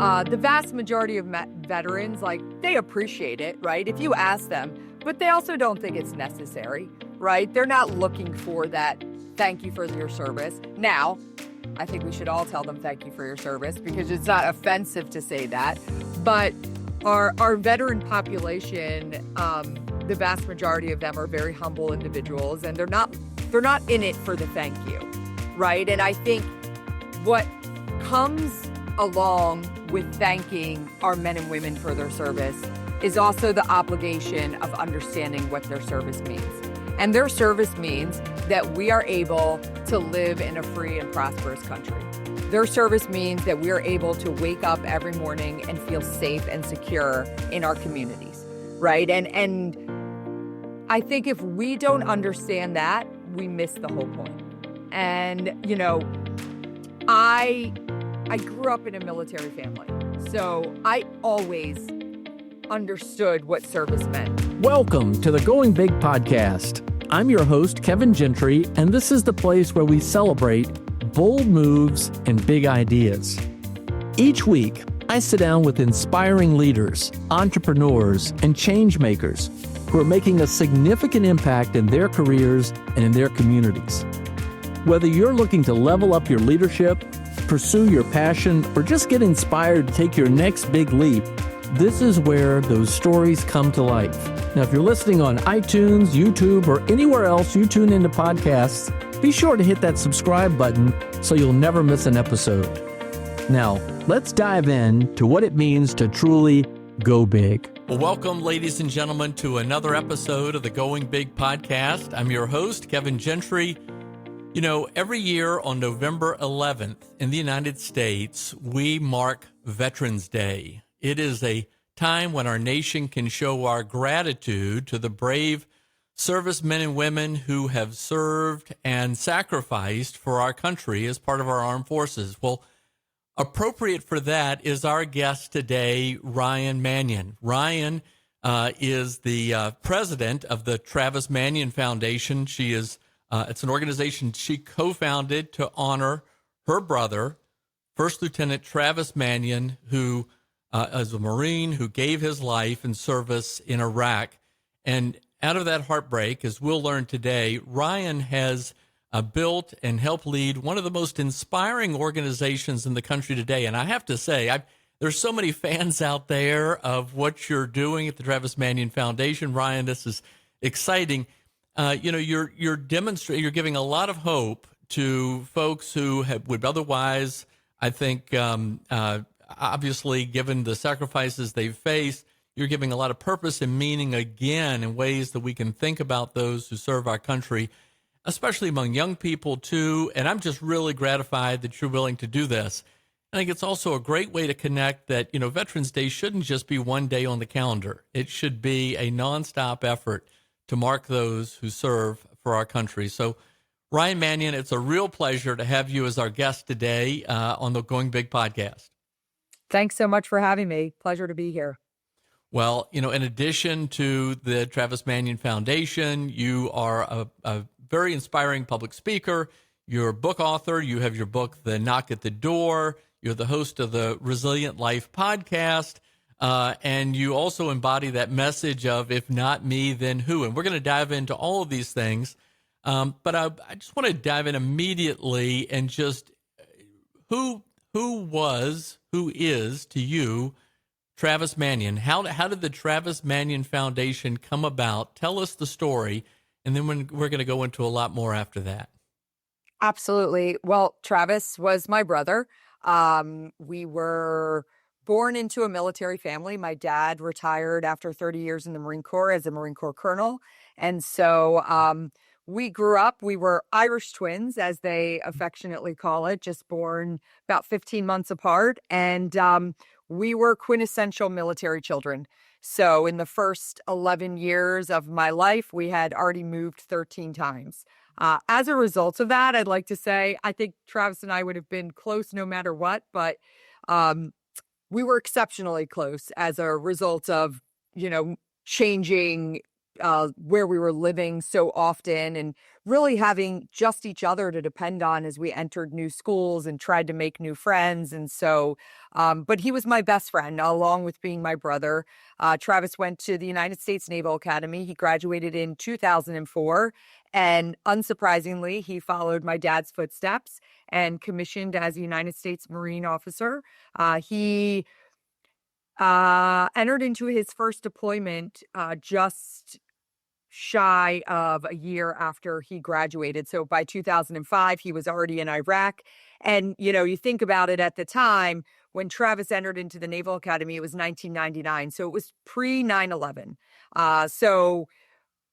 The vast majority of veterans, they appreciate it, right? If you ask them, but they also don't think it's necessary, right? They're not looking for that thank you for your service. Now, I think we should all tell them thank you for your service because it's not offensive to say that. But our veteran population, the vast majority of them are very humble individuals, and they're not in it for the thank you, right? And I think what comes along with thanking our men and women for their service is also the obligation of understanding what their service means. And their service means that we are able to live in a free and prosperous country. Their service means that we are able to wake up every morning and feel safe and secure in our communities, right? And I think if we don't understand that, we miss the whole point. And, I grew up in a military family, so I always understood what service meant. Welcome to the Going Big podcast. I'm your host, Kevin Gentry, and this is the place where we celebrate bold moves and big ideas. Each week, I sit down with inspiring leaders, entrepreneurs, and change makers who are making a significant impact in their careers and in their communities. Whether you're looking to level up your leadership, pursue your passion, or just get inspired to take your next big leap, this is where those stories come to life. Now, if you're listening on iTunes, YouTube, or anywhere else you tune into podcasts, be sure to hit that subscribe button so you'll never miss an episode. Now, let's dive in to what it means to truly go big. Well, welcome, ladies and gentlemen, to another episode of the Going Big podcast. I'm your host, Kevin Gentry. Every year on November 11th in the United States, we mark Veterans Day. It is a time when our nation can show our gratitude to the brave servicemen and women who have served and sacrificed for our country as part of our armed forces. Well, appropriate for that is our guest today, Ryan Manion. Ryan is the president of the Travis Manion Foundation. It's an organization she co-founded to honor her brother, First Lieutenant Travis Manion, who is a Marine who gave his life in service in Iraq. And out of that heartbreak, as we'll learn today, Ryan has built and helped lead one of the most inspiring organizations in the country today. And I have to say, there's so many fans out there of what you're doing at the Travis Manion Foundation. Ryan, this is exciting. You're giving a lot of hope to folks who would otherwise, I think, obviously, given the sacrifices they've faced, you're giving a lot of purpose and meaning again in ways that we can think about those who serve our country, especially among young people too. And I'm just really gratified that you're willing to do this. I think it's also a great way to connect that, Veterans Day shouldn't just be one day on the calendar. It should be a nonstop effort to mark those who serve for our country. So, Ryan Manion, it's a real pleasure to have you as our guest today on the Going Big podcast. Thanks so much for having me. Pleasure to be here. Well, in addition to the Travis Manion Foundation, you are a very inspiring public speaker. You're a book author. You have your book, The Knock at the Door. You're the host of the Resilient Life podcast. And you also embody that message of, if not me, then who? And we're going to dive into all of these things. But I just want to dive in immediately and just who is to you Travis Manion? How did the Travis Manion Foundation come about? Tell us the story, and then we're going to go into a lot more after that. Absolutely. Well, Travis was my brother. We were born into a military family. My dad retired after 30 years in the Marine Corps as a Marine Corps colonel. And so we grew up, we were Irish twins, as they affectionately call it, just born about 15 months apart. And we were quintessential military children. So in the first 11 years of my life, we had already moved 13 times. As a result of that, I'd like to say, I think Travis and I would have been close no matter what, but we were exceptionally close as a result of, changing where we were living so often, and really having just each other to depend on as we entered new schools and tried to make new friends. And so, but he was my best friend, along with being my brother. Travis went to the United States Naval Academy. He graduated in 2004. And unsurprisingly, he followed my dad's footsteps and commissioned as a United States Marine officer. He entered into his first deployment just shy of a year after he graduated. So by 2005, he was already in Iraq. And, you think about it, at the time when Travis entered into the Naval Academy, it was 1999. So it was pre 9/11. So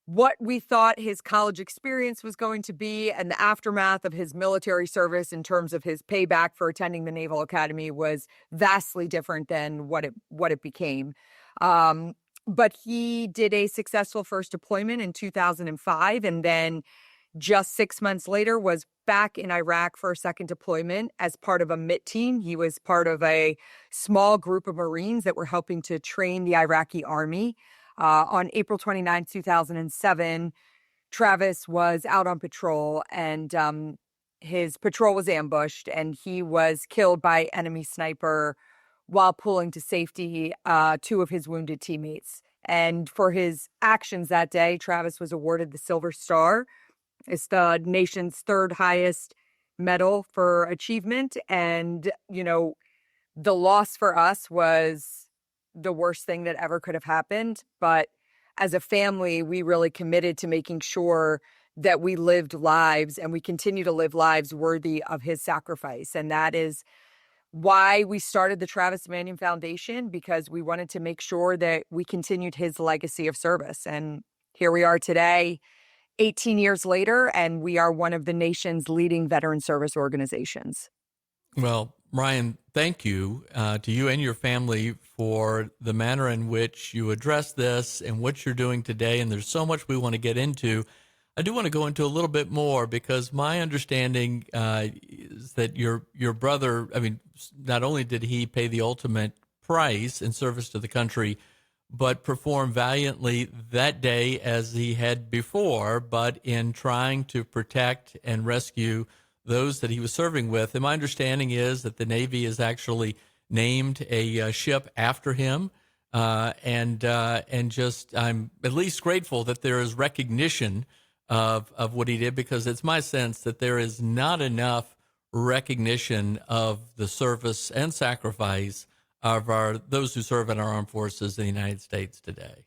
what we thought his college experience was going to be and the aftermath of his military service in terms of his payback for attending the Naval Academy was vastly different than what it became. But he did a successful first deployment in 2005, and then just 6 months later was back in Iraq for a second deployment as part of a MIT team. He was part of a small group of Marines that were helping to train the Iraqi army. On April 29, 2007, Travis was out on patrol, and his patrol was ambushed, and he was killed by enemy sniper while pulling to safety two of his wounded teammates. And for his actions that day, Travis was awarded the Silver Star. It's the nation's third highest medal for achievement. And, the loss for us was the worst thing that ever could have happened. But as a family, we really committed to making sure that we lived lives, and we continue to live lives worthy of his sacrifice. And that is why we started the Travis Manion Foundation, because we wanted to make sure that we continued his legacy of service. And here we are today, 18 years later, and we are one of the nation's leading veteran service organizations. Well, Ryan, thank you to you and your family for the manner in which you address this and what you're doing today. And there's so much we want to get into. I do want to go into a little bit more, because my understanding is that your brother, not only did he pay the ultimate price in service to the country, but performed valiantly that day as he had before, but in trying to protect and rescue those that he was serving with. And my understanding is that the Navy has actually named a ship after him. And just, I'm at least grateful that there is recognition of what he did, because it's my sense that there is not enough recognition of the service and sacrifice of those who serve in our armed forces in the United States today.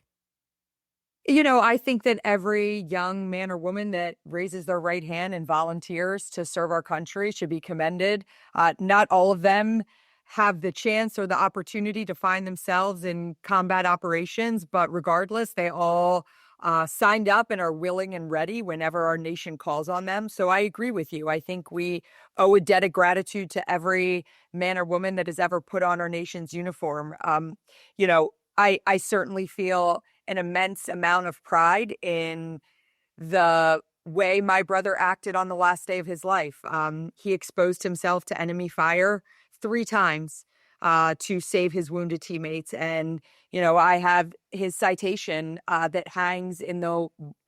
I think that every young man or woman that raises their right hand and volunteers to serve our country should be commended. Not all of them have the chance or the opportunity to find themselves in combat operations, but regardless, they all signed up and are willing and ready whenever our nation calls on them. So I agree with you. I think we owe a debt of gratitude to every man or woman that has ever put on our nation's uniform. I certainly feel an immense amount of pride in the way my brother acted on the last day of his life. He exposed himself to enemy fire 3 times to save his wounded teammates. And, I have his citation that hangs in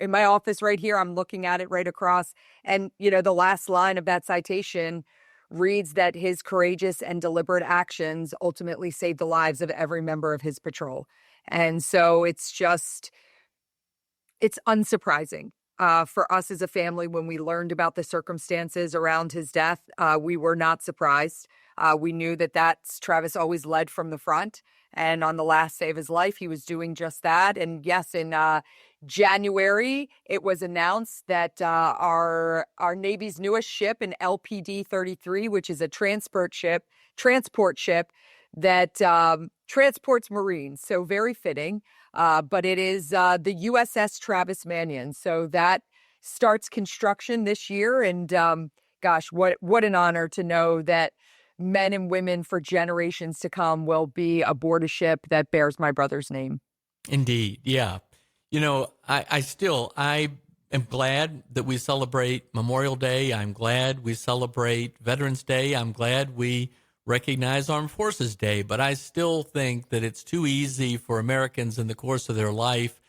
my office right here. I'm looking at it right across. And, the last line of that citation reads that his courageous and deliberate actions ultimately saved the lives of every member of his patrol. And so it's unsurprising for us as a family. When we learned about the circumstances around his death, we were not surprised. We knew that Travis always led from the front. And on the last day of his life, he was doing just that. And yes, in January, it was announced that our Navy's newest ship, an LPD-33, which is a transport ship that transports Marines. So very fitting. But it is the USS Travis Manion. So that starts construction this year. And gosh, what an honor to know that men and women for generations to come will be aboard a ship that bears my brother's name. Indeed. Yeah. I am glad that we celebrate Memorial Day. I'm glad we celebrate Veterans Day. I'm glad we recognize Armed Forces Day. But I still think that it's too easy for Americans in the course of their life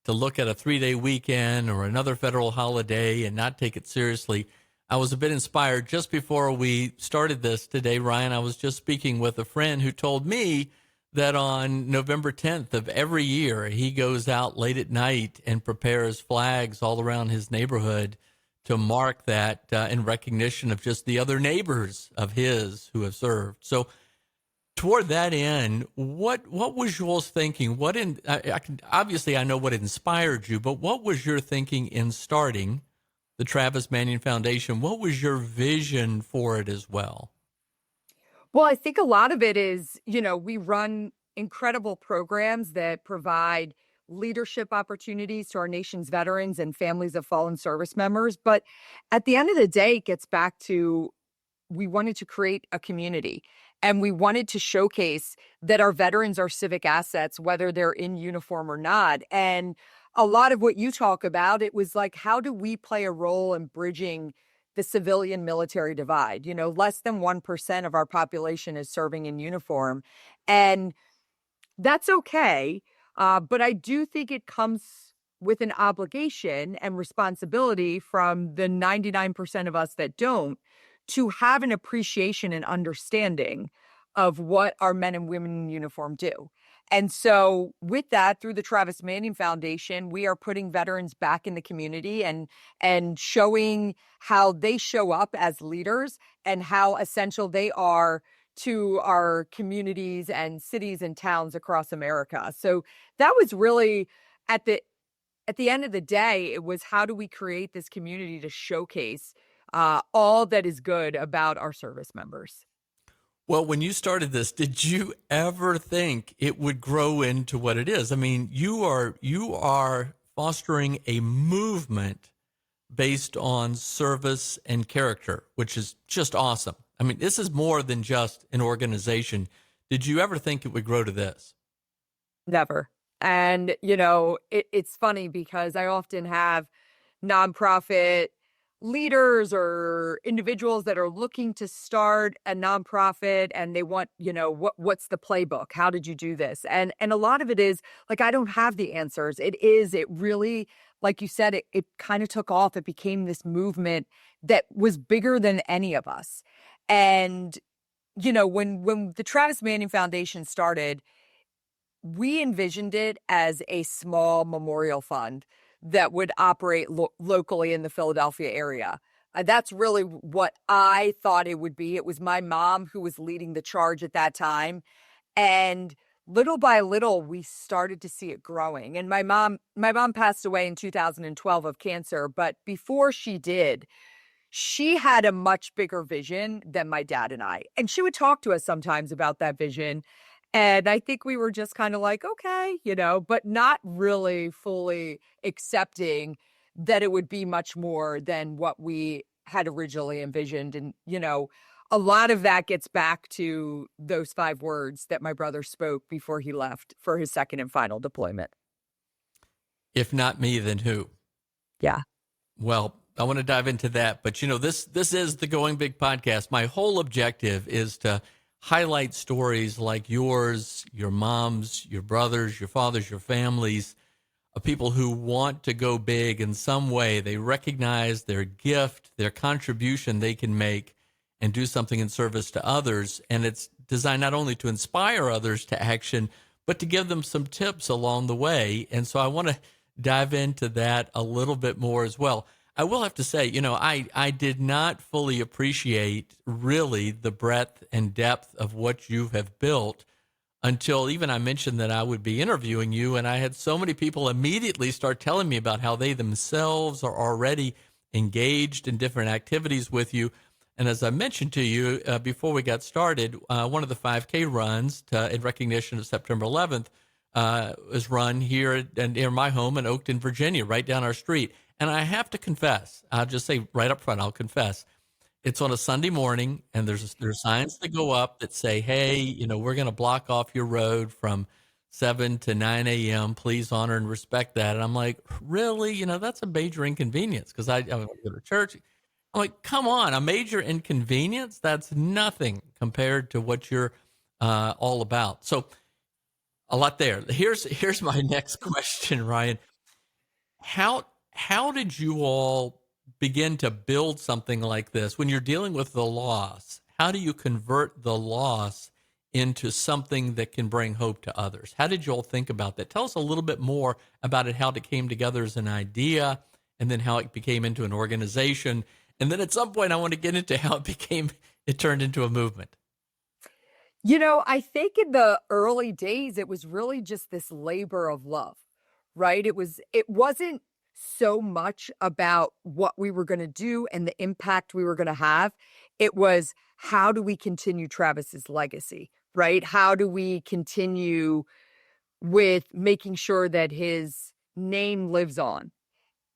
to look at a 3-day weekend or another federal holiday and not take it seriously. I was a bit inspired just before we started this today, Ryan. I was just speaking with a friend who told me that on November 10th of every year, he goes out late at night and prepares flags all around his neighborhood to mark that in recognition of just the other neighbors of his who have served. So toward that end, what was yours thinking? Obviously I know what inspired you, but what was your thinking in starting the Travis Manion Foundation? What was your vision for it as well? Well, I think a lot of it is, we run incredible programs that provide leadership opportunities to our nation's veterans and families of fallen service members. But at the end of the day, it gets back to we wanted to create a community and we wanted to showcase that our veterans are civic assets, whether they're in uniform or not. And a lot of what you talk about, it was like, how do we play a role in bridging the civilian military divide? Less than 1% of our population is serving in uniform. And that's okay. But I do think it comes with an obligation and responsibility from the 99% of us that don't, to have an appreciation and understanding of what our men and women in uniform do. And so with that, through the Travis Manion Foundation, we are putting veterans back in the community and showing how they show up as leaders and how essential they are to our communities and cities and towns across America. So that was really at the end of the day, it was, how do we create this community to showcase all that is good about our service members? Well, when you started this, did you ever think it would grow into what it is? I mean, you are fostering a movement based on service and character, which is just awesome. I mean, this is more than just an organization. Did you ever think it would grow to this? Never. And, it's funny because I often have nonprofit leaders or individuals that are looking to start a nonprofit and they want, what's the playbook? How did you do this? And a lot of it is like, I don't have the answers. It really, like you said, it kind of took off. It became this movement that was bigger than any of us. And, when the Travis Manion Foundation started, we envisioned it as a small memorial fund that would operate locally in the Philadelphia area. That's really what I thought it would be. It was my mom who was leading the charge at that time. And little by little, we started to see it growing. And my mom passed away in 2012 of cancer. But before she did, she had a much bigger vision than my dad and I. And she would talk to us sometimes about that vision. And I think we were just kind of like, okay, but not really fully accepting that it would be much more than what we had originally envisioned. And, a lot of that gets back to those 5 words that my brother spoke before he left for his second and final deployment. If not me, then who? Yeah. Well, I want to dive into that. But, this is the Going Big podcast. My whole objective is to highlight stories like yours, your mom's, your brothers, your fathers, your families, of people who want to go big in some way. They recognize their gift, their contribution they can make and do something in service to others. And it's designed not only to inspire others to action, but to give them some tips along the way. And so I want to dive into that a little bit more as well. I will have to say, I did not fully appreciate really the breadth and depth of what you have built until even I mentioned that I would be interviewing you. And I had so many people immediately start telling me about how they themselves are already engaged in different activities with you. And as I mentioned to you before we got started, one of the 5K runs in recognition of September 11th is run here near my home in Oakton, Virginia, right down our street. And I have to confess, I'll just say right up front, I'll confess, it's on a Sunday morning, and there's signs that go up that say, hey, we're going to block off your road from 7 to 9 a.m. Please honor and respect that. And I'm like, really? That's a major inconvenience because I go to church. I'm like, come on, a major inconvenience? That's nothing compared to what you're all about. So a lot there. Here's my next question, Ryan. How did you all begin to build something like this when you're dealing with the loss? How do you convert the loss into something that can bring hope to others? How did you all think about that? Tell us a little bit more about it, how it came together as an idea, and then how it became into an organization. And then at some point, I want to get into how it turned into a movement. I think in the early days, it was really just this labor of love, right? It wasn't so much about what we were going to do and the impact we were going to have. It was, how do we continue Travis's legacy, right? How do we continue with making sure that his name lives on?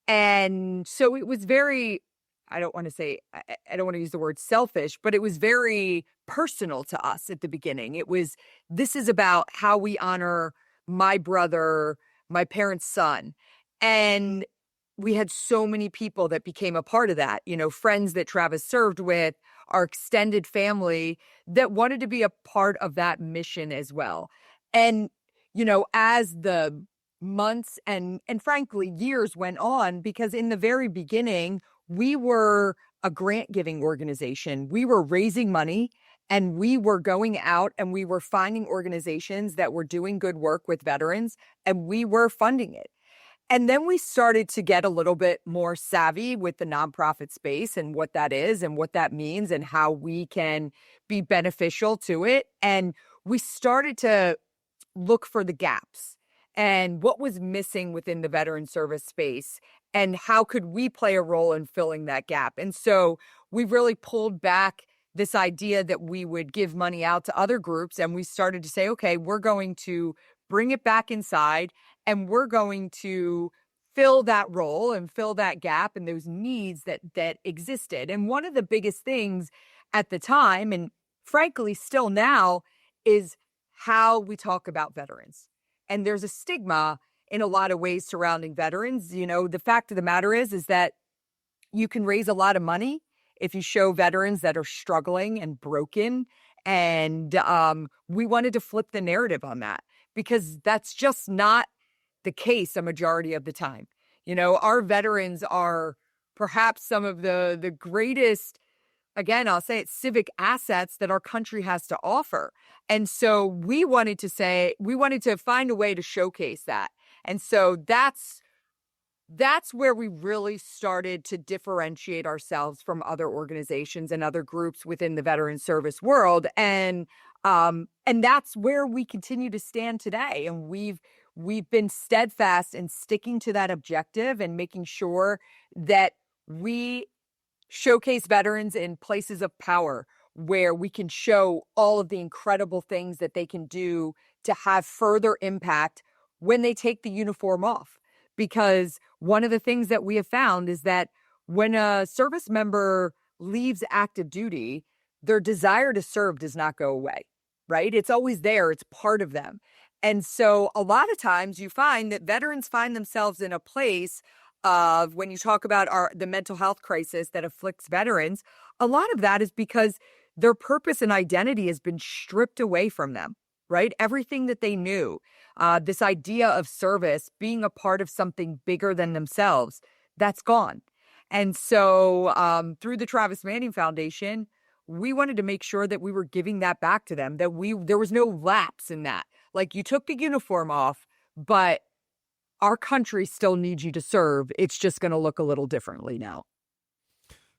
And so it was very, I don't want to say, I don't want to use the word selfish, but it was very personal to us at the beginning. This is about how we honor my brother, my parents' son. And we had so many people that became a part of that, friends that Travis served with, our extended family that wanted to be a part of that mission as well. And, as the months and frankly years went on, because in the very beginning, we were a grant giving organization. We were raising money and we were going out and we were finding organizations that were doing good work with veterans and we were funding it. And then we started to get a little bit more savvy with the nonprofit space and what that is and what that means and how we can be beneficial to it. And we started to look for the gaps and what was missing within the veteran service space and how could we play a role in filling that gap. And so we really pulled back this idea that we would give money out to other groups. And we started to say, okay, we're going to bring it back inside and we're going to fill that role and fill that gap and those needs that existed. And one of the biggest things at the time, and frankly still now, is how we talk about veterans. And there's a stigma in a lot of ways surrounding veterans. The fact of the matter is that you can raise a lot of money if you show veterans that are struggling and broken. And we wanted to flip the narrative on that because that's just not the case a majority of the time. Our veterans are perhaps some of the greatest, again, I'll say it's civic assets that our country has to offer. And so we wanted to find a way to showcase that. And so that's where we really started to differentiate ourselves from other organizations and other groups within the veteran service world. And that's where we continue to stand today. And we've been steadfast in sticking to that objective and making sure that we showcase veterans in places of power where we can show all of the incredible things that they can do to have further impact when they take the uniform off. Because one of the things that we have found is that when a service member leaves active duty, their desire to serve does not go away, right? It's always there. It's part of them. And so a lot of times you find that veterans find themselves in a place of, when you talk about the mental health crisis that afflicts veterans, a lot of that is because their purpose and identity has been stripped away from them, right? Everything that they knew, this idea of service, being a part of something bigger than themselves, that's gone. And so through the Travis Manion Foundation, we wanted to make sure that we were giving that back to them, that there was no lapse in that. Like, you took the uniform off, but our country still needs you to serve. It's just going to look a little differently now.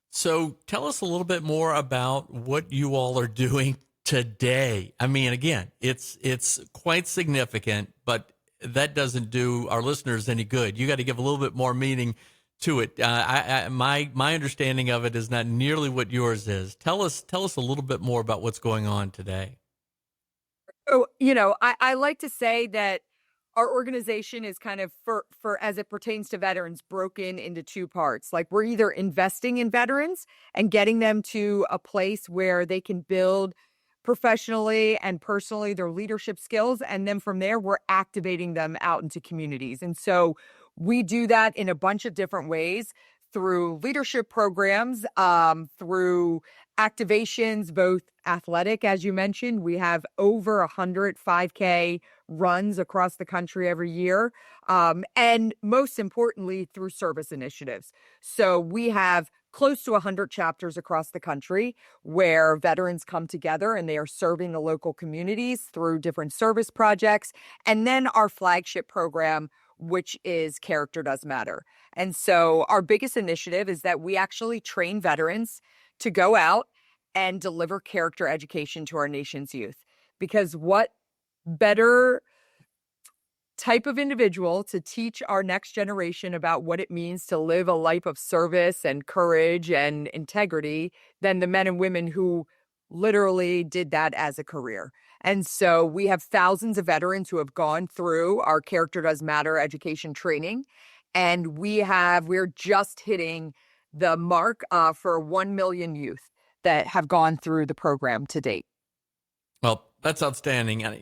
So tell us a little bit more about what you all are doing today. I mean, again, it's quite significant, but that doesn't do our listeners any good. You got to give a little bit more meaning to it. My understanding of it is not nearly what yours is. Tell us a little bit more about what's going on today. So, I like to say that our organization is kind of, for as it pertains to veterans, broken into two parts. Like, we're either investing in veterans and getting them to a place where they can build professionally and personally their leadership skills. And then from there, we're activating them out into communities. And so we do that in a bunch of different ways, through leadership programs, through activations, both athletic, as you mentioned. We have over 100 5K runs across the country every year. And most importantly, through service initiatives. So we have close to 100 chapters across the country where veterans come together and they are serving the local communities through different service projects. And then our flagship program, which is Character Does Matter. And so our biggest initiative is that we actually train veterans to go out and deliver character education to our nation's youth. Because what better type of individual to teach our next generation about what it means to live a life of service and courage and integrity than the men and women who literally did that as a career. And so we have thousands of veterans who have gone through our Character Does Matter education training. And we're just hitting the mark for 1 million youth that have gone through the program to date. Well, that's outstanding. And,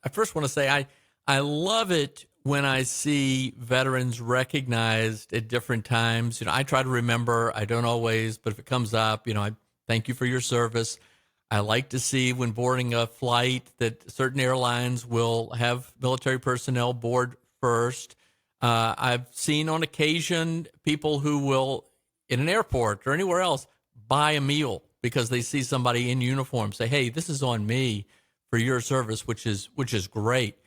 I first want to say I love it when I see veterans recognized at different times. I try to remember, I don't always, but if it comes up, I thank you for your service. I like to see when boarding a flight that certain airlines will have military personnel board first. I've seen on occasion people who will, in an airport or anywhere else, buy a meal because they see somebody in uniform say, hey, this is on me for your service, which is great.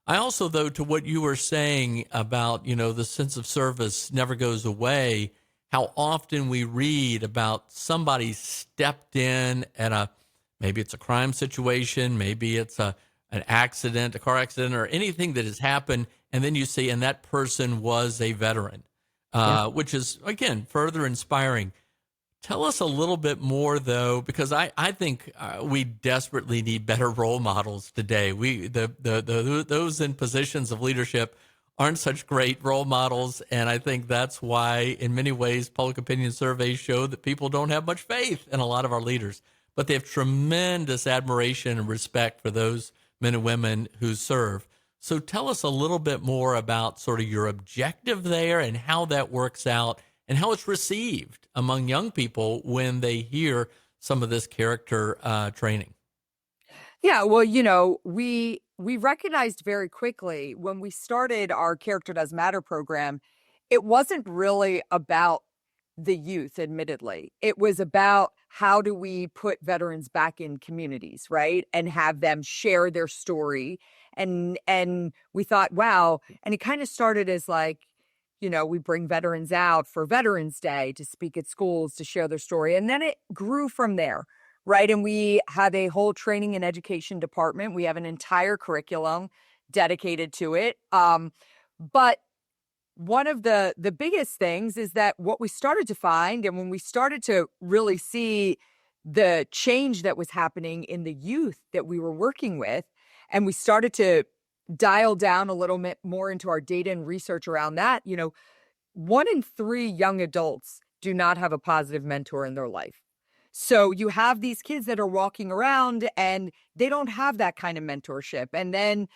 I also, though, to what you were saying about, the sense of service never goes away, how often we read about somebody stepped in at maybe it's a crime situation, maybe it's an accident, a car accident, or anything that has happened, and then you see, and that person was a veteran, which is, again, further inspiring. Tell us a little bit more, though, because I think we desperately need better role models today. Those in positions of leadership aren't such great role models, and I think that's why, in many ways, public opinion surveys show that people don't have much faith in a lot of our leaders, but they have tremendous admiration and respect for those men and women who serve. So tell us a little bit more about sort of your objective there and how that works out and how it's received among young people when they hear some of this character training. Yeah, well, we recognized very quickly when we started our Character Does Matter program, it wasn't really about the youth, admittedly. It was about how do we put veterans back in communities, right? And have them share their story. And we thought, wow. And it kind of started as like, we bring veterans out for Veterans Day to speak at schools, to share their story. And then it grew from there, right? And we have a whole training and education department. We have an entire curriculum dedicated to it. But one of the biggest things is that what we started to find, and when we started to really see the change that was happening in the youth that we were working with, and we started to dial down a little bit more into our data and research around that, 1 in 3 young adults do not have a positive mentor in their life. So you have these kids that are walking around and they don't have that kind of mentorship. And then,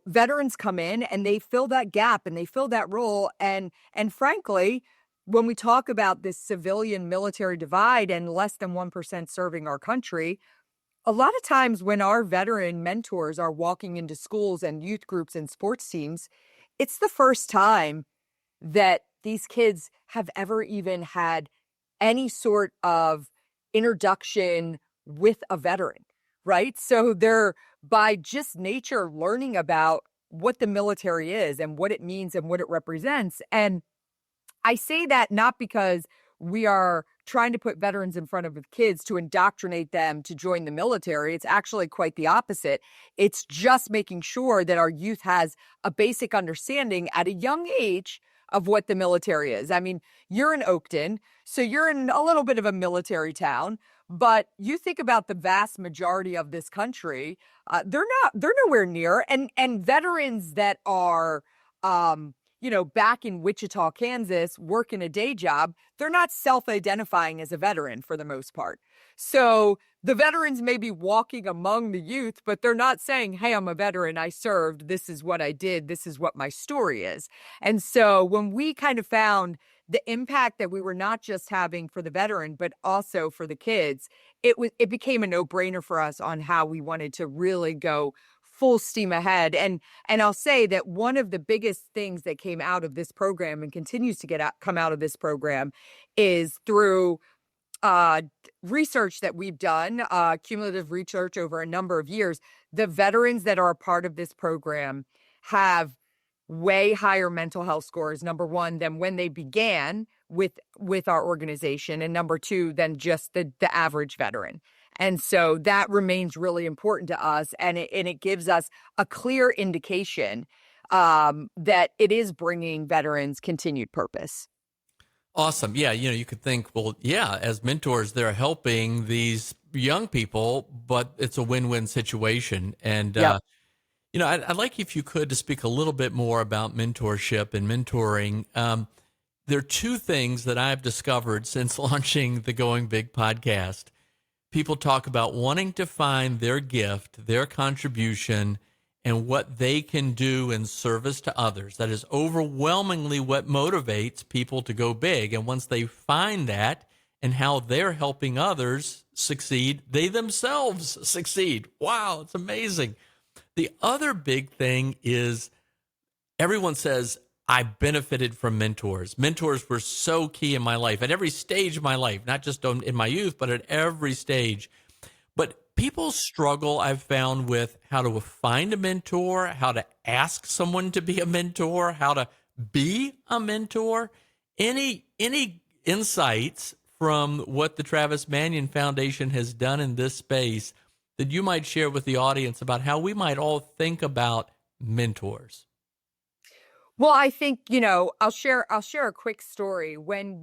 veterans come in and they fill that gap and they fill that role. And frankly, when we talk about this civilian military divide and less than 1% serving our country, a lot of times when our veteran mentors are walking into schools and youth groups and sports teams, it's the first time that these kids have ever even had any sort of introduction with a veteran, right? So they're, by just nature, learning about what the military is and what it means and what it represents. And I say that not because we are trying to put veterans in front of kids to indoctrinate them to join the military. It's actually quite the opposite. It's just making sure that our youth has a basic understanding at a young age of what the military is. I mean, you're in Oakton, so you're in a little bit of a military town, but you think about the vast majority of this country, they're nowhere near. And veterans that are, back in Wichita, Kansas, working a day job, they're not self-identifying as a veteran for the most part. So the veterans may be walking among the youth, but they're not saying, hey, I'm a veteran, I served, this is what I did, this is what my story is. And so when we kind of found the impact that we were not just having for the veteran, but also for the kids, it became a no-brainer for us on how we wanted to really go full steam ahead. And I'll say that one of the biggest things that came out of this program and continues to come out of this program is through uh, research that we've done, cumulative research over a number of years. The veterans that are a part of this program have way higher mental health scores, number one, than when they began with our organization, and number two, than just the average veteran. And so that remains really important to us, and it gives us a clear indication that it is bringing veterans continued purpose. Awesome. Yeah. You could think, well, yeah, as mentors, they're helping these young people, but it's a win-win situation. And, Yep. I'd like if you could to speak a little bit more about mentorship and mentoring. There are two things that I've discovered since launching the Going Big podcast. People talk about wanting to find their gift, their contribution, and what they can do in service to others. That is overwhelmingly what motivates people to go big. And once they find that and how they're helping others succeed, they themselves succeed. Wow, it's amazing. The other big thing is everyone says, I benefited from mentors. Mentors were so key in my life at every stage of my life, not just in my youth, but at every stage. But people struggle, I've found, with how to find a mentor, how to ask someone to be a mentor, how to be a mentor. Any insights from what the Travis Manion Foundation has done in this space that you might share with the audience about how we might all think about mentors? Well, I think, I'll share a quick story. When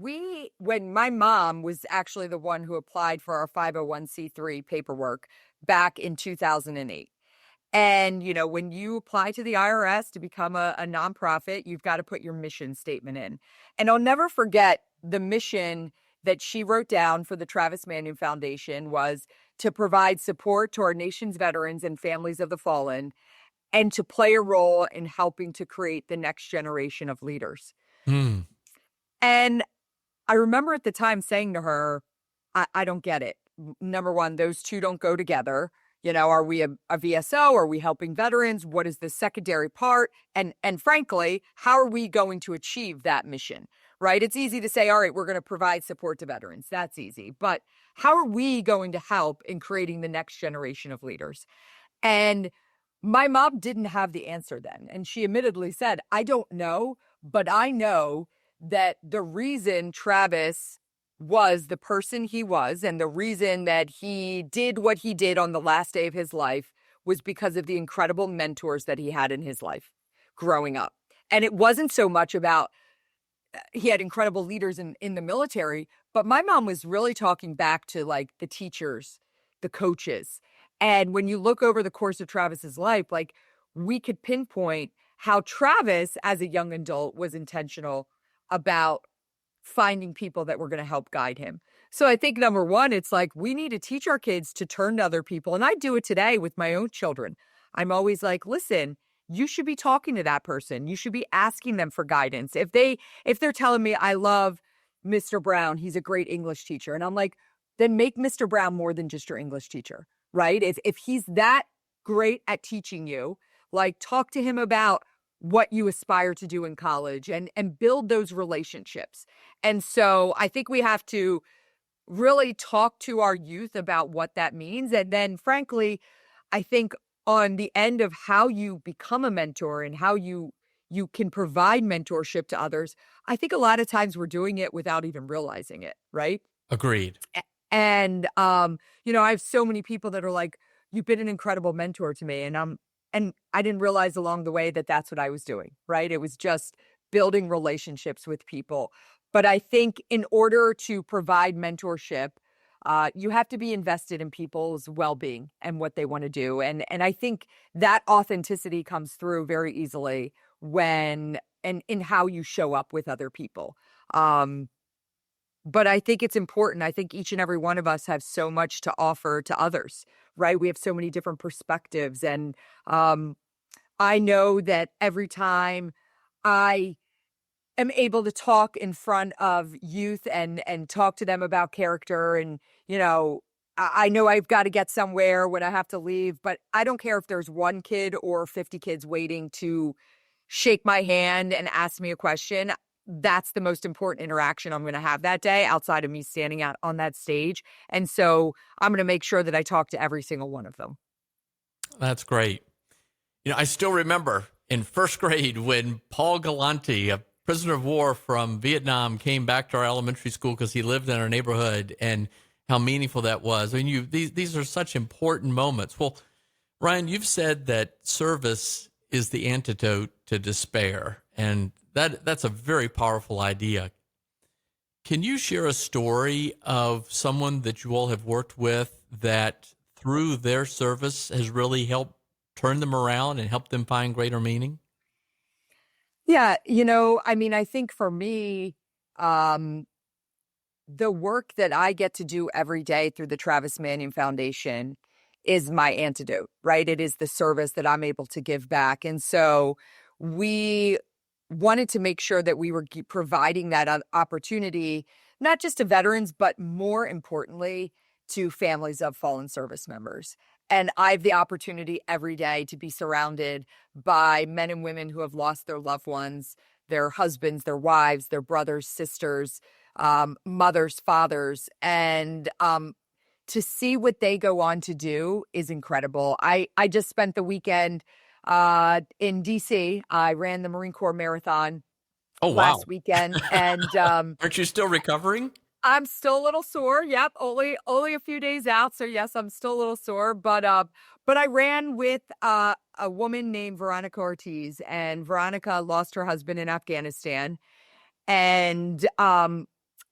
my mom was actually the one who applied for our 501c3 paperwork back in 2008. And, when you apply to the IRS to become a nonprofit, you've got to put your mission statement in. And I'll never forget the mission that she wrote down for the Travis Manion Foundation was to provide support to our nation's veterans and families of the fallen, and to play a role in helping to create the next generation of leaders. Hmm. And I remember at the time saying to her, I don't get it. Number one, those two don't go together. Are we a VSO? Are we helping veterans? What is the secondary part? And frankly, how are we going to achieve that mission, right? It's easy to say, all right, we're going to provide support to veterans. That's easy. But how are we going to help in creating the next generation of leaders? And my mom didn't have the answer then. And she admittedly said, I don't know, but I know that the reason Travis was the person he was and the reason that he did what he did on the last day of his life was because of the incredible mentors that he had in his life growing up. And it wasn't so much about he had incredible leaders in the military, but my mom was really talking back to like the teachers, the coaches. And when you look over the course of Travis's life, like we could pinpoint how Travis as a young adult was intentional about finding people that were going to help guide him. So I think number one, it's like we need to teach our kids to turn to other people. And I do it today with my own children. I'm always like, listen, you should be talking to that person. You should be asking them for guidance. If they're telling me I love Mr. Brown, he's a great English teacher. And I'm like, then make Mr. Brown more than just your English teacher, right? If he's that great at teaching you, like talk to him about what you aspire to do in college and build those relationships. And so I think we have to really talk to our youth about what that means. And then frankly, I think on the end of how you become a mentor and how you can provide mentorship to others, I think a lot of times we're doing it without even realizing it, right? Agreed. And I have so many people that are like, you've been an incredible mentor to me. And I didn't realize along the way that that's what I was doing, right? It was just building relationships with people. But I think in order to provide mentorship, you have to be invested in people's well-being and what they want to do. And I think that authenticity comes through very easily when and in how you show up with other people. But I think it's important. I think each and every one of us have so much to offer to others, right? We have so many different perspectives. And I know that every time I am able to talk in front of youth and talk to them about character. And, I know I've got to get somewhere when I have to leave, but I don't care if there's one kid or 50 kids waiting to shake my hand and ask me a question. That's the most important interaction I'm going to have that day outside of me standing out on that stage. And so I'm going to make sure that I talk to every single one of them. That's great. I still remember in first grade when Paul Galante, a prisoner of war from Vietnam, came back to our elementary school because he lived in our neighborhood, and how meaningful that was. I mean, these are such important moments. Well, Ryan, you've said that service is the antidote to despair, and that's a very powerful idea. Can you share a story of someone that you all have worked with that through their service has really helped turn them around and help them find greater meaning? Yeah, I think for me, the work that I get to do every day through the Travis Manion Foundation is my antidote, right? It is the service that I'm able to give back. And so we wanted to make sure that we were providing that opportunity, not just to veterans, but more importantly, to families of fallen service members. And I have the opportunity every day to be surrounded by men and women who have lost their loved ones, their husbands, their wives, their brothers, sisters, mothers, fathers, and to see what they go on to do is incredible. I just spent the weekend in DC. I ran the Marine Corps Marathon last weekend, and aren't you still recovering? I'm still a little sore. Yep, only a few days out, so yes, I'm still a little sore. But I ran with a woman named Veronica Ortiz, and Veronica lost her husband in Afghanistan, and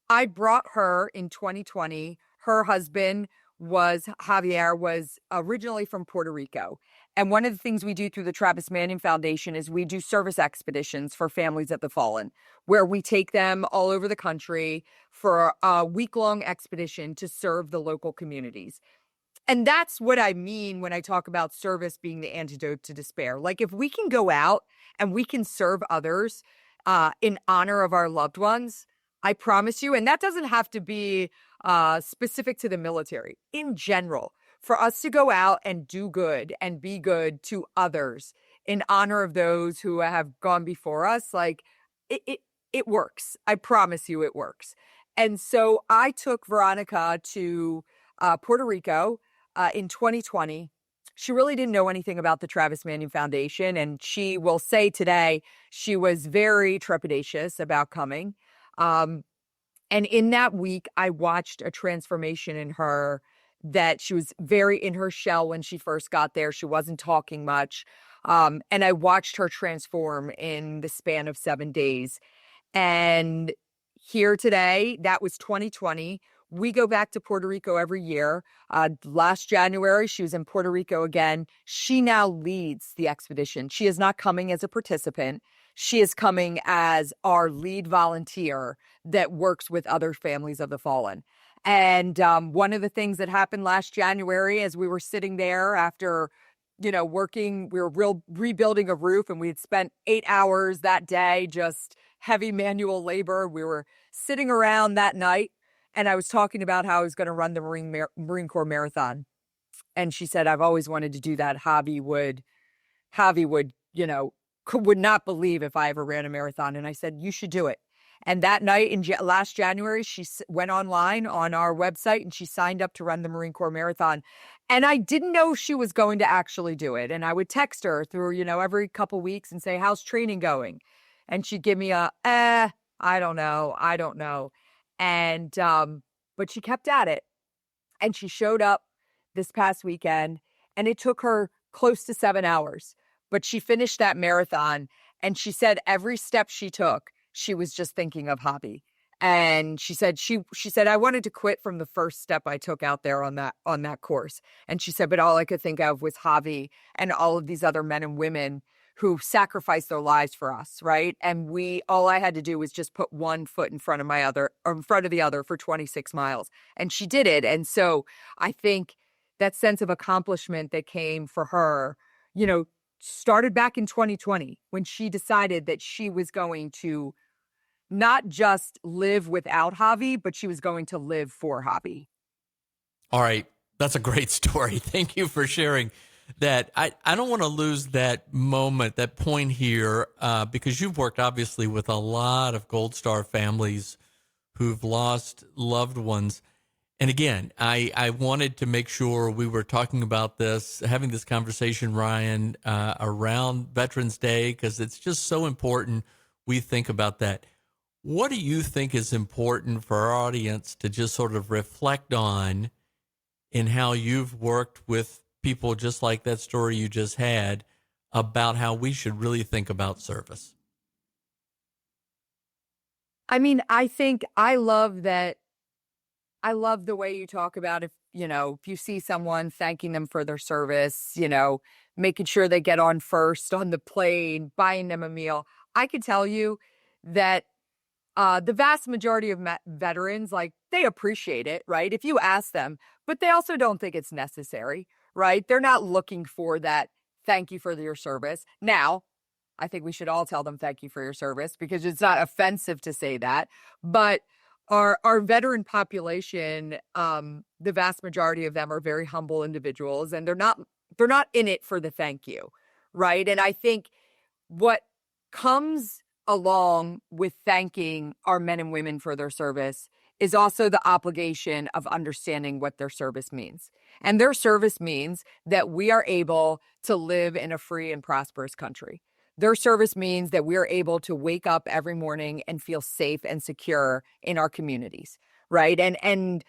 I brought her in 2020. Her husband Javier was originally from Puerto Rico. And one of the things we do through the Travis Manion Foundation is we do service expeditions for families of the fallen, where we take them all over the country for a week-long expedition to serve the local communities. And that's what I mean when I talk about service being the antidote to despair. Like, if we can go out and we can serve others in honor of our loved ones, I promise you, and that doesn't have to be specific to the military. In general, for us to go out and do good and be good to others in honor of those who have gone before us, like it works. I promise you it works. And so I took Veronica to Puerto Rico in 2020. She really didn't know anything about the Travis Manion Foundation, and she will say today she was very trepidatious about coming. And in that week, I watched a transformation in her, that she was very in her shell when she first got there. She wasn't talking much. And I watched her transform in the span of 7 days. And here today, that was 2020. We go back to Puerto Rico every year. Last January, she was in Puerto Rico again. She now leads the expedition. She is not coming as a participant. She is coming as our lead volunteer that works with other families of the fallen. And one of the things that happened last January, as we were sitting there after, working, we were rebuilding a roof, and we had spent 8 hours that day, just heavy manual labor. We were sitting around that night, and I was talking about how I was going to run the Marine Corps Marathon. And she said, I've always wanted to do that. Javi would, would not believe if I ever ran a marathon. And I said, you should do it. And that night in last January, she went online on our website and she signed up to run the Marine Corps Marathon. And I didn't know she was going to actually do it. And I would text her through, every couple weeks and say, how's training going? And she'd give me I don't know. And, but she kept at it, and she showed up this past weekend, and it took her close to 7 hours, but she finished that marathon. And she said every step she took, she was just thinking of Javi. And she said, I wanted to quit from the first step I took out there on that course. And she said, but all I could think of was Javi and all of these other men and women who sacrificed their lives for us, right? And all I had to do was just put one foot in front of the other for 26 miles. And she did it. And so I think that sense of accomplishment that came for her, started back in 2020 when she decided that she was going to not just live without Javi, but she was going to live for Javi. All right. That's a great story. Thank you for sharing that. I don't want to lose that moment, that point here, because you've worked obviously with a lot of Gold Star families who've lost loved ones. And again, I wanted to make sure we were talking about this, having this conversation, Ryan, around Veterans Day, because it's just so important we think about that. What do you think is important for our audience to just sort of reflect on in how you've worked with people just like that story you just had about how we should really think about service? I mean, I think I love that. I love the way you talk about if you see someone, thanking them for their service, making sure they get on first on the plane, buying them a meal. I could tell you that the vast majority of veterans, like, they appreciate it, right? If you ask them, but they also don't think it's necessary, right? They're not looking for that thank you for your service. Now, I think we should all tell them thank you for your service because it's not offensive to say that. But our veteran population, the vast majority of them are very humble individuals, and they're not in it for the thank you, right? And I think what comes along with thanking our men and women for their service is also the obligation of understanding what their service means. And their service means that we are able to live in a free and prosperous country. Their service means that we are able to wake up every morning and feel safe and secure in our communities, right? And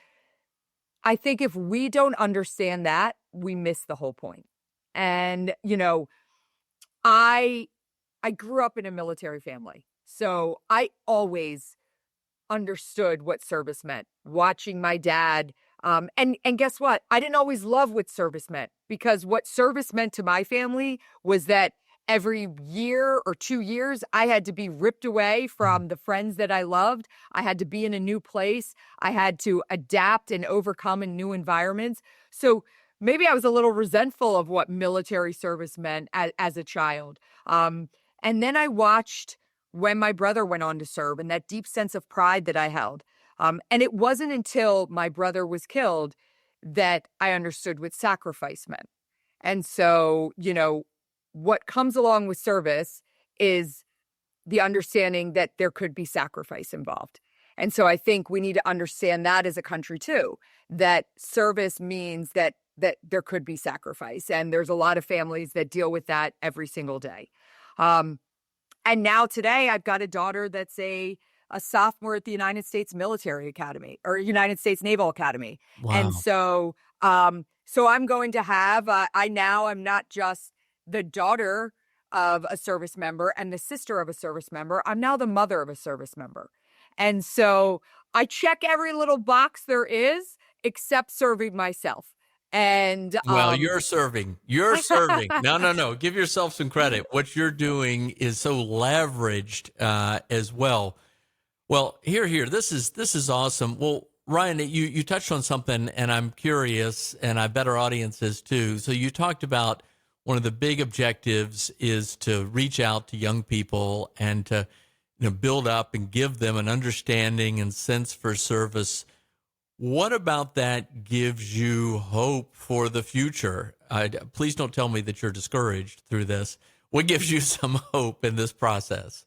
I think if we don't understand that, we miss the whole point. And I grew up in a military family, so I always understood what service meant, watching my dad. And guess what? I didn't always love what service meant, because what service meant to my family was that every year or 2 years, I had to be ripped away from the friends that I loved. I had to be in a new place. I had to adapt and overcome in new environments. So maybe I was a little resentful of what military service meant as a child. And then I watched when my brother went on to serve, and that deep sense of pride that I held. And it wasn't until my brother was killed that I understood what sacrifice meant. And so, what comes along with service is the understanding that there could be sacrifice involved. And so I think we need to understand that as a country too, that service means that there could be sacrifice. And there's a lot of families that deal with that every single day. And now today I've got a daughter that's a sophomore at the United States Military Academy, or United States Naval Academy. Wow. And so I'm going to have, I'm not just the daughter of a service member and the sister of a service member. I'm now the mother of a service member. And so I check every little box there is except serving myself. And well, you're serving. No. Give yourself some credit. What you're doing is so leveraged as well. Well, here. This is awesome. Well, Ryan, you touched on something, and I'm curious, and I bet our audience is too. So you talked about one of the big objectives is to reach out to young people and to build up and give them an understanding and sense for service. What about that gives you hope for the future? Please don't tell me that you're discouraged through this. What gives you some hope in this process?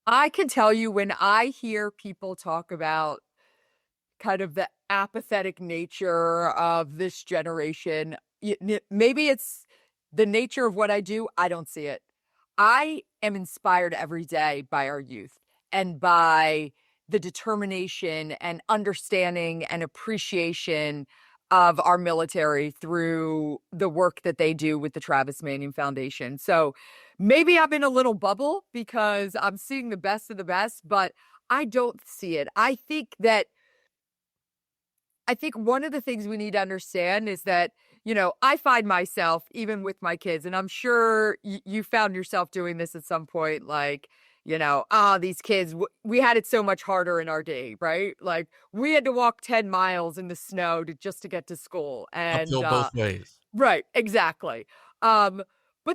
I can tell you, when I hear people talk about kind of the apathetic nature of this generation, maybe it's the nature of what I do. I don't see it. I am inspired every day by our youth and by the determination and understanding and appreciation of our military through the work that they do with the Travis Manion Foundation. So maybe I'm in a little bubble because I'm seeing the best of the best, but I don't see it. I think one of the things we need to understand is that, I find myself, even with my kids, and I'm sure you found yourself doing this at some point, like, these kids, we had it so much harder in our day, right? Like, we had to walk 10 miles in the snow just to get to school. And Uphill both ways. Right, exactly. But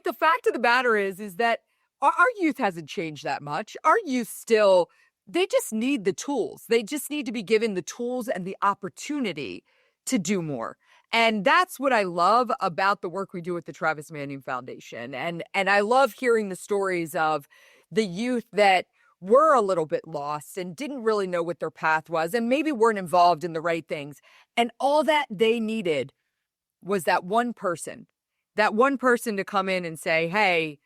the fact of the matter is that our youth hasn't changed that much. Our youth still they just need the tools. They just need to be given the tools and the opportunity to do more. And that's what I love about the work we do with the Travis Manion Foundation. And I love hearing the stories of the youth that were a little bit lost and didn't really know what their path was and maybe weren't involved in the right things. And all that they needed was that one person to come in and say, hey,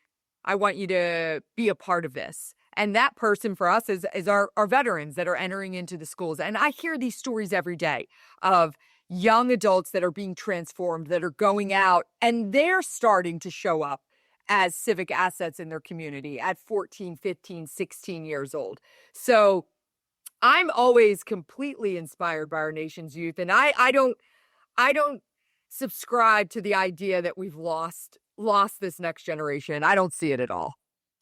I want you to be a part of this. And that person for us is our veterans that are entering into the schools. And I hear these stories every day of young adults that are being transformed, that are going out and they're starting to show up as civic assets in their community at 14, 15, 16 years old. So I'm always completely inspired by our nation's youth. And I don't subscribe to the idea that we've lost this next generation. I don't see it at all.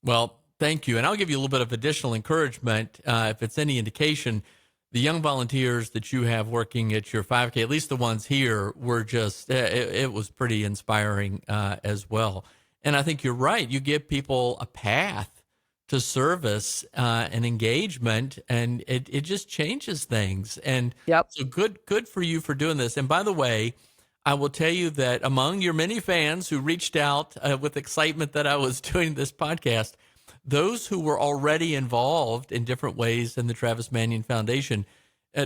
Well, thank you. And I'll give you a little bit of additional encouragement. If it's any indication, the young volunteers that you have working at your 5K, at least the ones here, were just, it was pretty inspiring as well. And I think you're right. You give people a path to service and engagement, and it just changes things. And so good for you for doing this. And by the way, I will tell you that among your many fans who reached out with excitement that I was doing this podcast, those who were already involved in different ways in the Travis Manion Foundation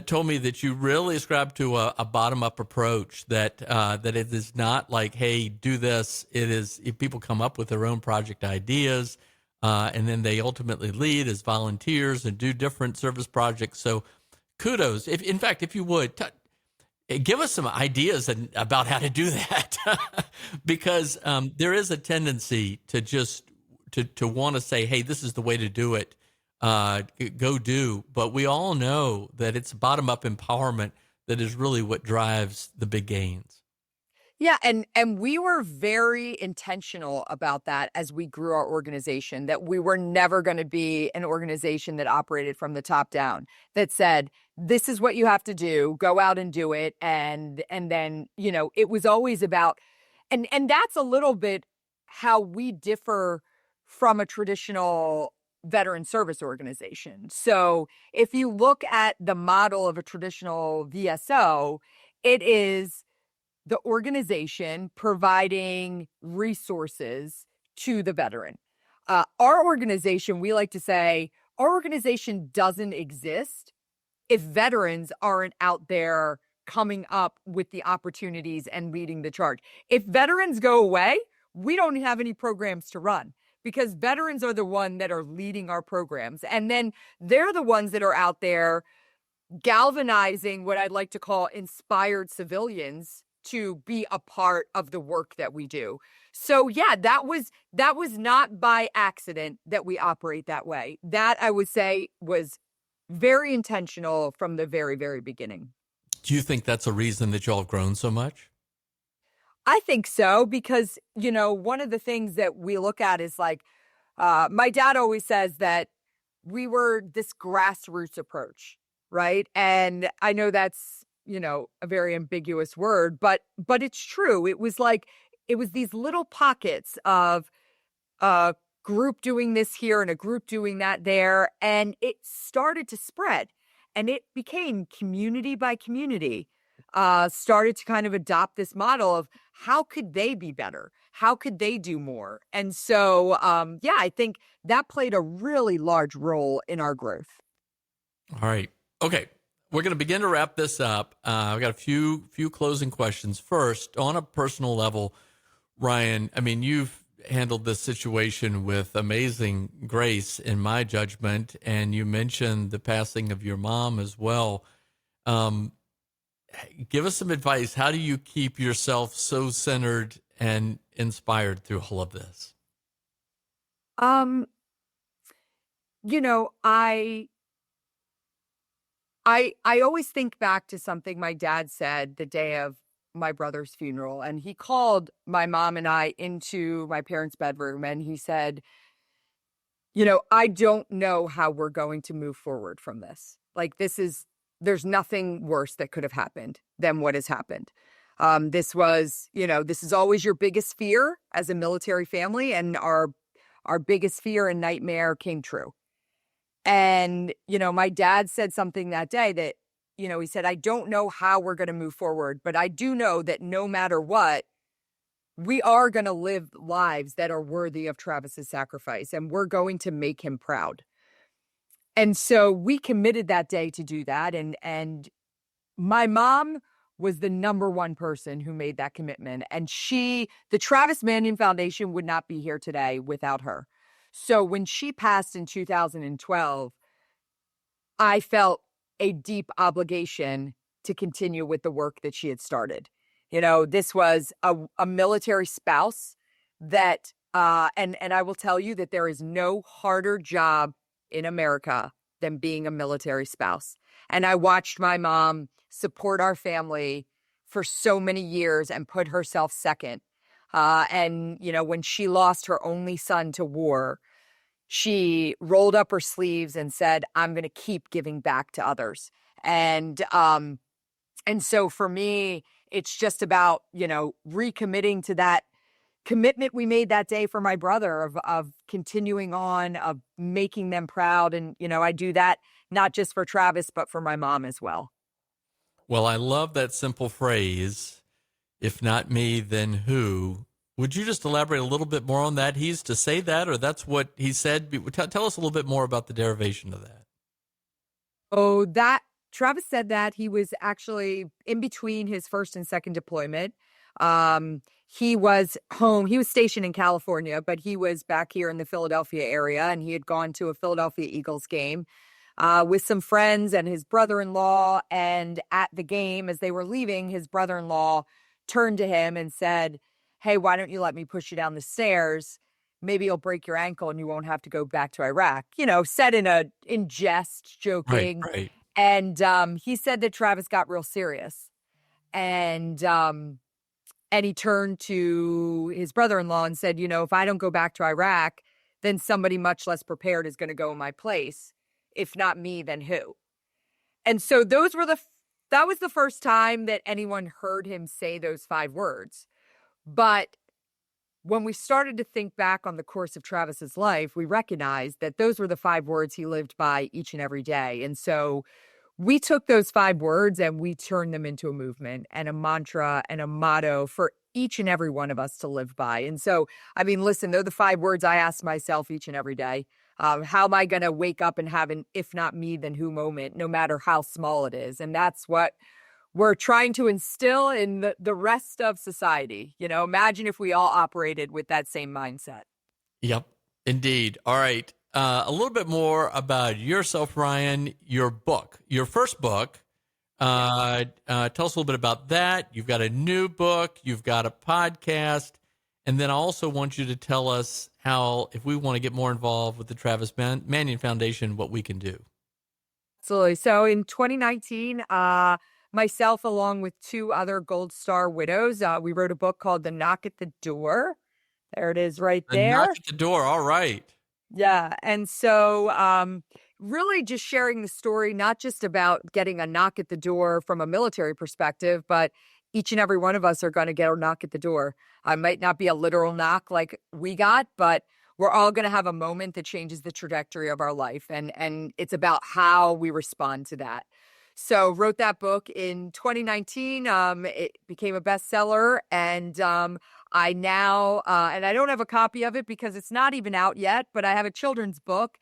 told me that you really ascribe to a bottom-up approach, that it is not like, hey, do this. It is, if people come up with their own project ideas, and then they ultimately lead as volunteers and do different service projects. So kudos. In fact, if you would, give us some ideas about how to do that, because there is a tendency to just to want to say, hey, this is the way to do it, go do. But we all know that it's bottom-up empowerment that is really what drives the big gains. Yeah, and we were very intentional about that as we grew our organization, that we were never going to be an organization that operated from the top down, that said, this is what you have to do, go out and do it. And then, it was always about, and that's a little bit how we differ from a traditional veteran service organization. So if you look at the model of a traditional VSO, it is the organization providing resources to the veteran. Our organization, we like to say, our organization doesn't exist if veterans aren't out there coming up with the opportunities and leading the charge. If veterans go away, we don't have any programs to run, because veterans are the one that are leading our programs. And then they're the ones that are out there galvanizing what I'd like to call inspired civilians to be a part of the work that we do. So yeah, that was not by accident that we operate that way. That, I would say, was very intentional from the very, very beginning. Do you think that's a reason that y'all have grown so much? I think so, because, one of the things that we look at is like, my dad always says that we were this grassroots approach, right? And I know that's, a very ambiguous word, but it's true. It was these little pockets of a group doing this here and a group doing that there. And it started to spread, and it became community by community, started to kind of adopt this model of how could they be better? How could they do more? And so, I think that played a really large role in our growth. All right. Okay. We're going to begin to wrap this up. I've got a few closing questions. First, on a personal level, Ryan, I mean, you've handled this situation with amazing grace, in my judgment, and you mentioned the passing of your mom as well. Give us some advice. How do you keep yourself so centered and inspired through all of this? I always think back to something my dad said the day of my brother's funeral, and he called my mom and I into my parents' bedroom, and he said, I don't know how we're going to move forward from this. Like, there's nothing worse that could have happened than what has happened. This is always your biggest fear as a military family, and our biggest fear and nightmare came true. And, my dad said something that day that, he said, I don't know how we're going to move forward, but I do know that no matter what, we are going to live lives that are worthy of Travis's sacrifice, and we're going to make him proud. And so we committed that day to do that. And my mom was the number one person who made that commitment. And the Travis Manion Foundation would not be here today without her. So when she passed in 2012, I felt a deep obligation to continue with the work that she had started. This was a military spouse that, and I will tell you that there is no harder job in America than being a military spouse. And I watched my mom support our family for so many years and put herself second. And when she lost her only son to war, she rolled up her sleeves and said, I'm going to keep giving back to others. And so for me, it's just about, recommitting to that commitment we made that day for my brother of continuing on, of making them proud. And, I do that not just for Travis, but for my mom as well. Well, I love that simple phrase, if not me, then who? Would you just elaborate a little bit more on that? He's to say that, or that's what he said? Tell us a little bit more about the derivation of that. Oh, Travis said that he was actually in between his first and second deployment. He was home. He was stationed in California, but he was back here in the Philadelphia area, and he had gone to a Philadelphia Eagles game with some friends and his brother-in-law. And at the game, as they were leaving, his brother-in-law turned to him and said, hey, why don't you let me push you down the stairs? Maybe you'll break your ankle and you won't have to go back to Iraq. Said in jest, joking. Right. And he said that Travis got real serious. And he turned to his brother-in-law and said, if I don't go back to Iraq, then somebody much less prepared is going to go in my place. If not me, then who? And so that was the first time that anyone heard him say those 5 words. But when we started to think back on the course of Travis's life, we recognized that those were the 5 words he lived by each and every day. And so we took those 5 words and we turned them into a movement and a mantra and a motto for each and every one of us to live by. And so, listen, they're the 5 words I ask myself each and every day. How am I going to wake up and have an if not me, then who moment, no matter how small it is? And that's what we're trying to instill in the rest of society. Imagine if we all operated with that same mindset. Yep, indeed. All right. A little bit more about yourself, Ryan, your book, your first book. Tell us a little bit about that. You've got a new book, you've got a podcast, and then I also want you to tell us how, if we want to get more involved with the Travis Manion Foundation, what we can do. Absolutely. So in 2019, myself, along with 2 other Gold Star widows, we wrote a book called The Knock at the Door. There it is right there. The Knock at the Door. All right. Yeah. And so really just sharing the story, not just about getting a knock at the door from a military perspective, but each and every one of us are going to get a knock at the door. I might not be a literal knock like we got, but we're all going to have a moment that changes the trajectory of our life. And it's about how we respond to that. So wrote that book in 2019. It became a bestseller, and I now, and I don't have a copy of it because it's not even out yet, but I have a children's book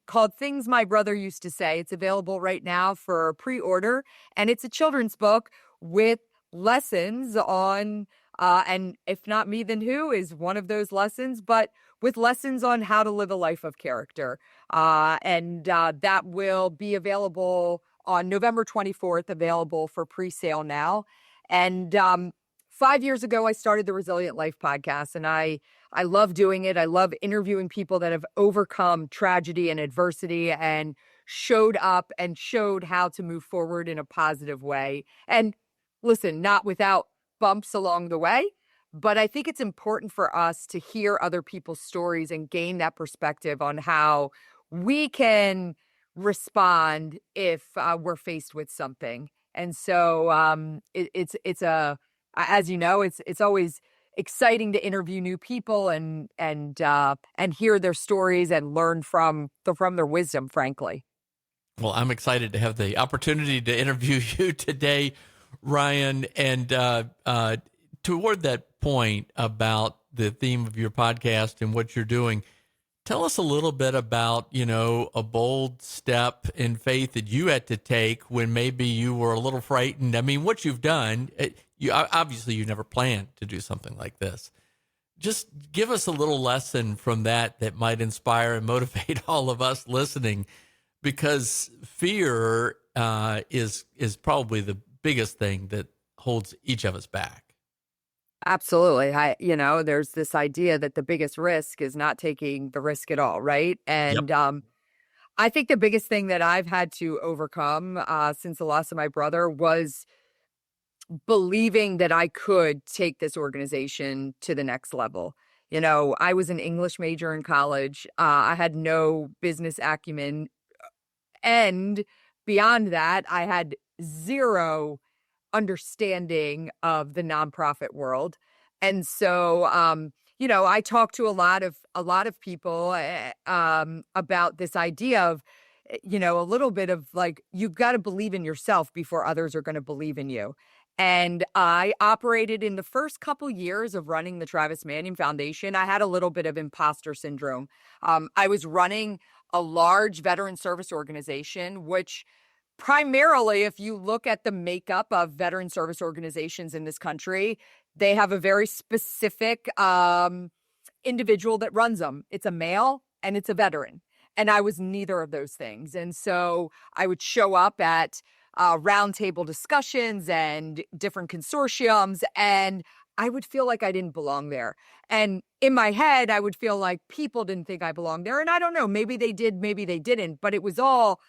called Things My Brother Used to Say. It's available right now for pre-order, and it's a children's book with lessons on, and if not me, then who is one of those lessons, but with lessons on how to live a life of character. And that will be available on November 24th, available for pre-sale now. And 5 years ago, I started the Resilient Life podcast, and I love doing it. I love interviewing people that have overcome tragedy and adversity and showed up and showed how to move forward in a positive way. And listen, not without bumps along the way, but I think it's important for us to hear other people's stories and gain that perspective on how we can respond if we're faced with something. And so it's as you know, it's always exciting to interview new people and hear their stories and learn from their wisdom, frankly. Well, I'm excited to have the opportunity to interview you today, Ryan. And toward that point about the theme of your podcast and what you're doing, tell us a little bit about, a bold step in faith that you had to take when maybe you were a little frightened. I mean, what you've done, obviously you never planned to do something like this. Just give us a little lesson from that might inspire and motivate all of us listening, because fear is probably the biggest thing that holds each of us back. Absolutely. There's this idea that the biggest risk is not taking the risk at all, right? Yep. And I think the biggest thing that I've had to overcome since the loss of my brother was believing that I could take this organization to the next level. I was an English major in college. I had no business acumen. And beyond that, I had zero understanding of the nonprofit world. And so, I talked to a lot of people about this idea of, a little bit of like, you've got to believe in yourself before others are going to believe in you. And I operated in the first couple years of running the Travis Manion Foundation. I had a little bit of imposter syndrome. I was running a large veteran service organization, which primarily, if you look at the makeup of veteran service organizations in this country, they have a very specific individual that runs them. It's a male and it's a veteran. And I was neither of those things. And so I would show up at roundtable discussions and different consortiums, and I would feel like I didn't belong there. And in my head, I would feel like people didn't think I belonged there. And I don't know, maybe they did, maybe they didn't, but it was all,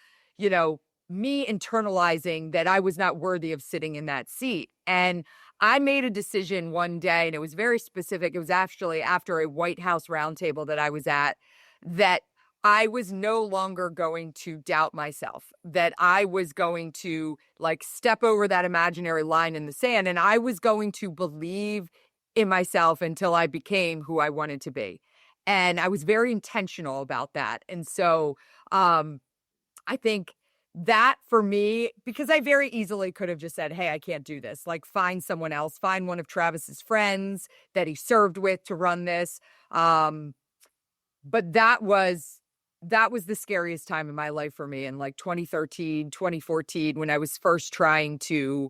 me internalizing that I was not worthy of sitting in that seat. And I made a decision one day, and it was very specific. It was actually after a White House roundtable that I was at, that I was no longer going to doubt myself, that I was going to step over that imaginary line in the sand, and I was going to believe in myself until I became who I wanted to be. And I was very intentional about that. And so I think that for me, because I very easily could have just said, hey, I can't do this. Find someone else, find one of Travis's friends that he served with to run this. But that was the scariest time in my life for me in 2013, 2014, when I was first trying to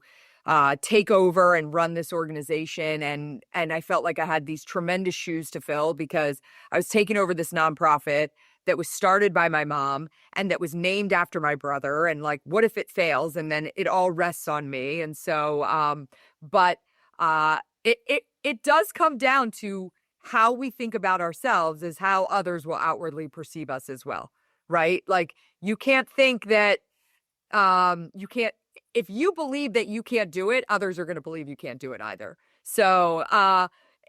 take over and run this organization. And I felt like I had these tremendous shoes to fill, because I was taking over this nonprofit that was started by my mom and that was named after my brother. And what if it fails? And then it all rests on me. And so, it does come down to how we think about ourselves is how others will outwardly perceive us as well, right? You can't think that you can't, if you believe that you can't do it, others are going to believe you can't do it either. So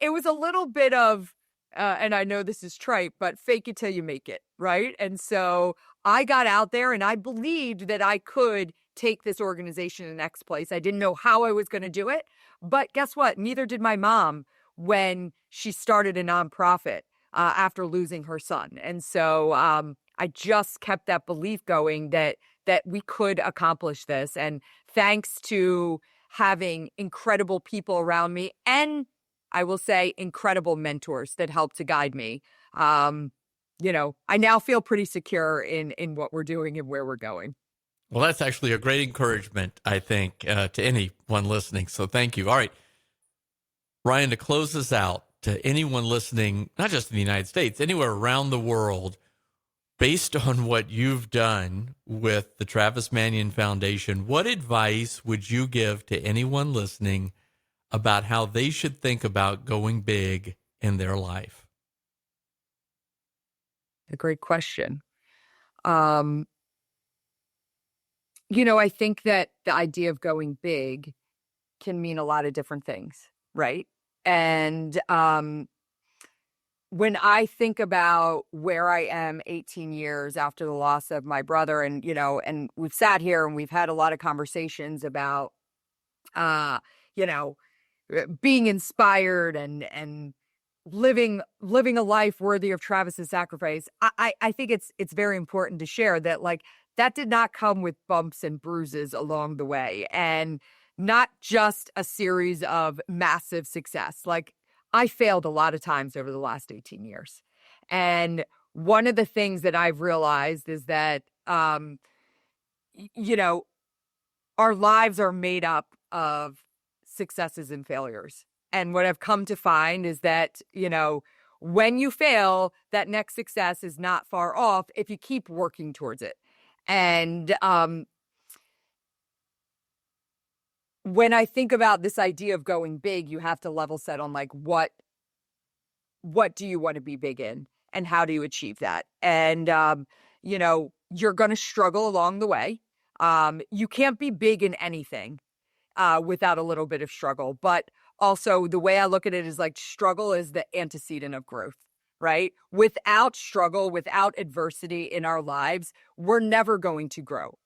it was a little bit of, and I know this is trite, but fake it till you make it, right? And so I got out there and I believed that I could take this organization to the next place. I didn't know how I was going to do it, but guess what? Neither did my mom when she started a nonprofit after losing her son. And so I just kept that belief going that we could accomplish this. And thanks to having incredible people around me, and I will say incredible mentors that helped to guide me, I now feel pretty secure in what we're doing and where we're going. Well, that's actually a great encouragement, I think, to anyone listening. So thank you. All right, Ryan, to close this out, to anyone listening, not just in the United States, anywhere around the world, based on what you've done with the Travis Manion Foundation, what advice would you give to anyone listening about how they should think about going big in their life? A great question. I think that the idea of going big can mean a lot of different things, right? And when I think about where I am 18 years after the loss of my brother, and we've sat here and we've had a lot of conversations about, being inspired and living a life worthy of Travis's sacrifice, I think it's very important to share that, like, that did not come with bumps and bruises along the way, and not just a series of massive success. Like, I failed a lot of times over the last 18 years. And one of the things that I've realized is that, you know, our lives are made up of successes and failures. And what I've come to find is that, when you fail, that next success is not far off if you keep working towards it. And when I think about this idea of going big, you have to level set on, like, what do you want to be big in and how do you achieve that? And, you're going to struggle along the way. You can't be big in anything without a little bit of struggle. But also, the way I look at it is, like, struggle is the antecedent of growth, right? Without struggle, without adversity in our lives, we're never going to grow.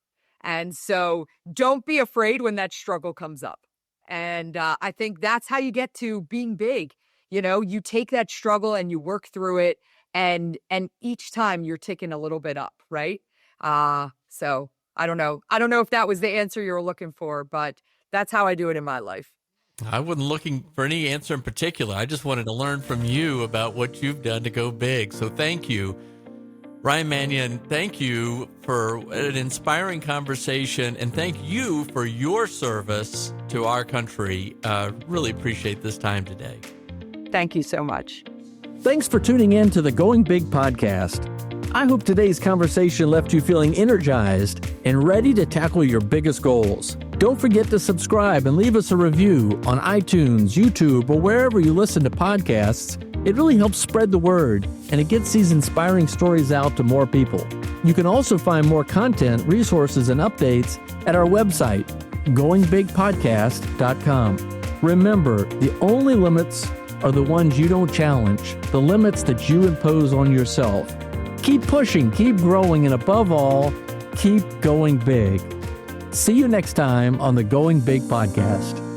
And so don't be afraid when that struggle comes up. And I think that's how you get to being big. You take that struggle and you work through it. And each time you're ticking a little bit up, right? So I don't know. I don't know if that was the answer you were looking for, but that's how I do it in my life. I wasn't looking for any answer in particular. I just wanted to learn from you about what you've done to go big. So thank you. Ryan Manion, thank you for an inspiring conversation, and thank you for your service to our country. Really appreciate this time today. Thank you so much. Thanks for tuning in to the Going Big podcast. I hope today's conversation left you feeling energized and ready to tackle your biggest goals. Don't forget to subscribe and leave us a review on iTunes, YouTube, or wherever you listen to podcasts. It really helps spread the word, and it gets these inspiring stories out to more people. You can also find more content, resources, and updates at our website, goingbigpodcast.com. Remember, the only limits are the ones you don't challenge, the limits that you impose on yourself. Keep pushing, keep growing, and above all, keep going big. See you next time on the Going Big podcast.